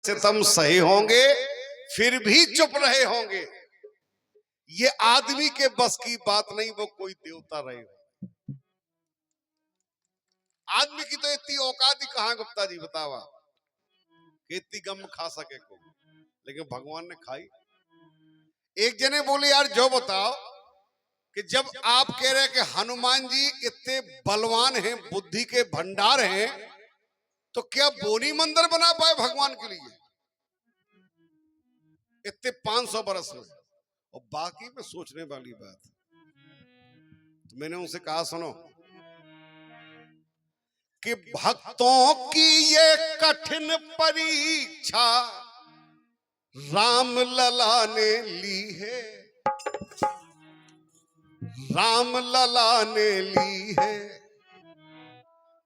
सितम सहे होंगे फिर भी चुप रहे होंगे। ये आदमी के बस की बात नहीं, वो कोई देवता रहे हो। आदमी की तो इतनी औकात ही कहां गुप्ता जी बतावा कि इतनी गम खा सके को, लेकिन भगवान ने खाई। एक जने बोले यार जो बताओ कि जब आप कह रहे हैं कि हनुमान जी इतने बलवान हैं, बुद्धि के भंडार हैं, तो क्या बोनी मंदिर बना पाए भगवान के लिए इतने 500 बरस में? और बाकी में सोचने वाली बात, तो मैंने उनसे कहा सुनो कि भक्तों की ये कठिन परीक्षा राम लला ने ली है, राम लला ने ली है,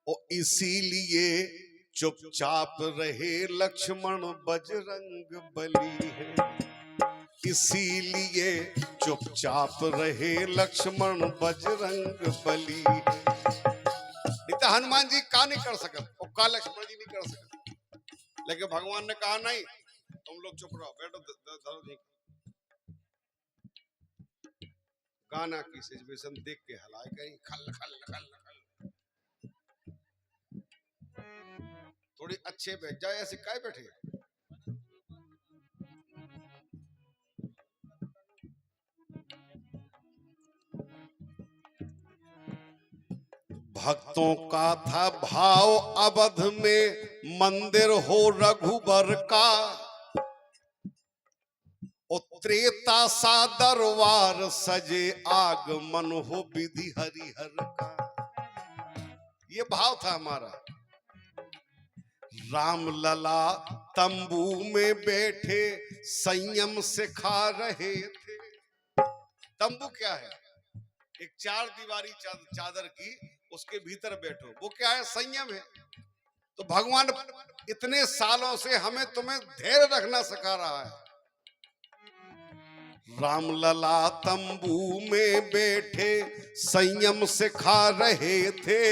और इसीलिए चुपचाप रहे लक्ष्मण बजरंग बली है, इसीलिए चुपचाप रहे लक्ष्मण बजरंग बली। नहीं तो हनुमान जी का नहीं कर सकते और का लक्ष्मण जी नहीं कर सकते, लेकिन भगवान ने कहा नहीं तुम लोग चुप रहो, बैठो धरो नहीं। गाना की सिचुएशन देख के हलाए कहीं खल खल खल खल, थोड़ी अच्छे बैठ जाए, ऐसे काय बैठे। भक्तों का था भाव अवध में मंदिर हो रघुबर का, और त्रेता सा दरबार सजे आगमन हो विधि हरिहर का। ये भाव था हमारा। राम लला तंबू में बैठे संयम से खा रहे थे। तंबू क्या है? एक चार दीवारी चादर की, उसके भीतर बैठो, वो क्या है? संयम है। तो भगवान इतने सालों से हमें तुम्हें धैर्य रखना सिखा रहा है। राम लला तंबू में बैठे संयम से खा रहे थे,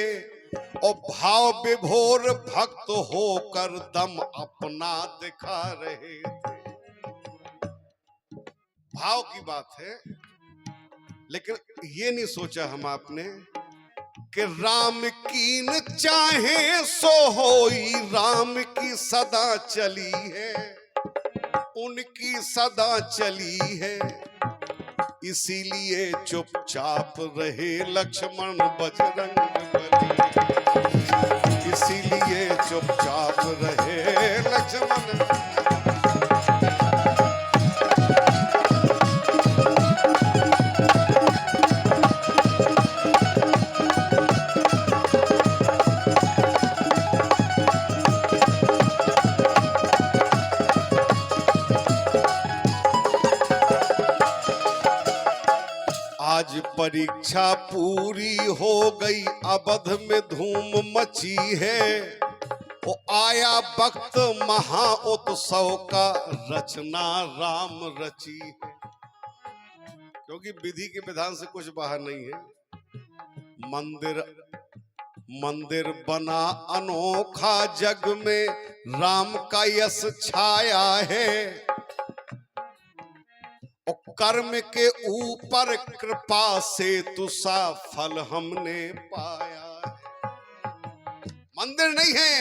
और भाव विभोर भक्त होकर दम अपना दिखा रहे थे। भाव की बात है, लेकिन ये नहीं सोचा हम आपने कि राम कीन चाहे सो होई, राम की सदा चली है, उनकी सदा चली है, इसीलिए चुपचाप रहे लक्ष्मण बजरंग बली, इसीलिए चुपचाप रहे लक्ष्मण। आज परीक्षा पूरी हो गई, अवध में धूम मची है, वो आया वक्त महा उत्सव का, रचना राम रची है। क्योंकि विधि के विधान से कुछ बाहर नहीं है। मंदिर बना अनोखा, जग में राम का यश छाया है, कर्म के ऊपर कृपा से तुसा फल हमने पाया है। मंदिर नहीं है,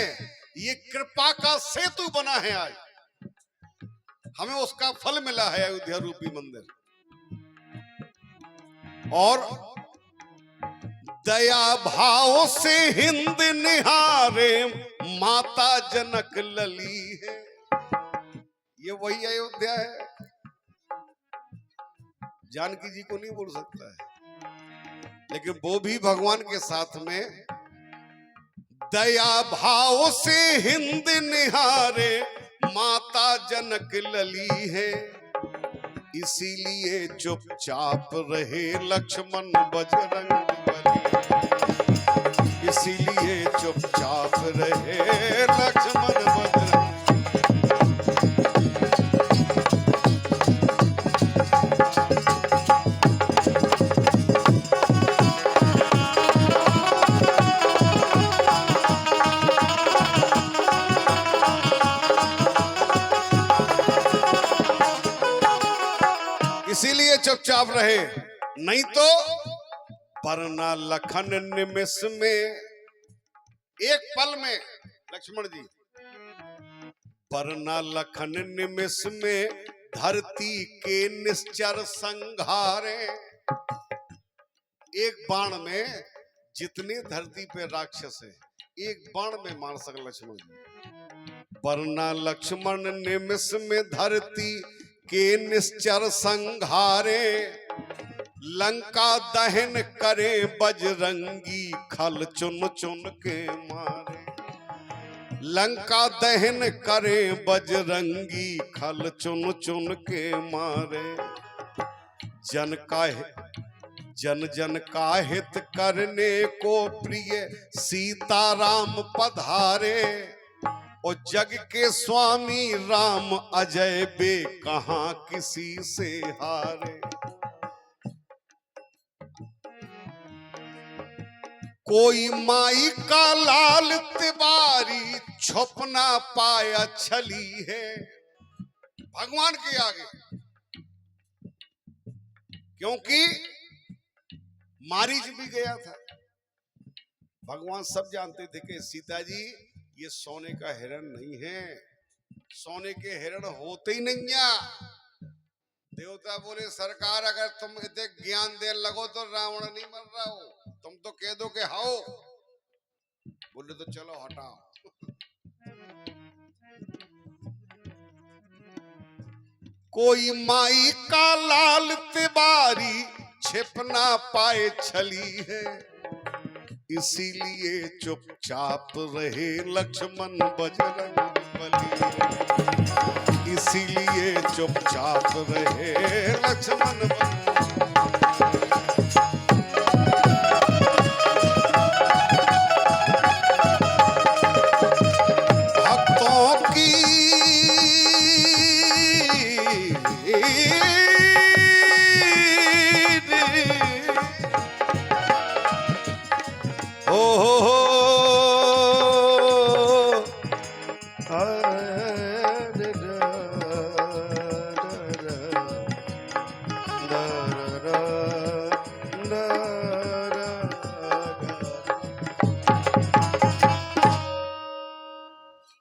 ये कृपा का सेतु बना है। आज हमें उसका फल मिला है, अयोध्या रूपी मंदिर। और दया भाव से हिंद निहारे माता जनक लली है। ये वही अयोध्या है। जानकी जी को नहीं बोल सकता है, लेकिन वो भी भगवान के साथ में दया भाव से हिंद निहारे माता जनक लली है, इसीलिए चुपचाप रहे लक्ष्मण बजरंग बली, इसीलिए चुपचाप रहे लक्ष्मण बजरंग। इसीलिए चुपचाप रहे, नहीं तो वरना लखन निमिष में, एक पल में लक्ष्मण जी, वरना लखन निमिष में धरती के निश्चर संघारे। एक बाण में जितने धरती पे राक्षस है, एक बाण में मार सके लक्ष्मण जी। वरना लक्ष्मण निमिष में धरती के निश्चर संघारे, लंका दहन करे बजरंगी खल चुन चुन के मारे। लंका दहन करे बजरंगी खल चुन चुन के मारे। जन जन का हित करने को प्रिय सीताराम पधारे। और जग के स्वामी राम अजय बे कहां किसी से हारे। कोई माई का लाल तिवारी छुप ना पाया छली है। भगवान के आगे, क्योंकि मारीच भी गया था। भगवान सब जानते थे कि सीता जी ये सोने का हिरण नहीं है, सोने के हिरण होते ही नहीं है। देवता बोले सरकार अगर तुम इतने ज्ञान देने लगो तो रावण नहीं मर रहा हो, तुम तो कह दो कि हाओ। बोले तो चलो हटाओ। कोई माई का लाल तिवारी छिप ना पाए छली है। इसीलिए चुपचाप रहे लक्ष्मण बजरंगबली। इसीलिए चुपचाप रहे लक्ष्मण भक्तों की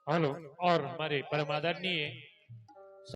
हेलो। और हमारे परम आदरणीय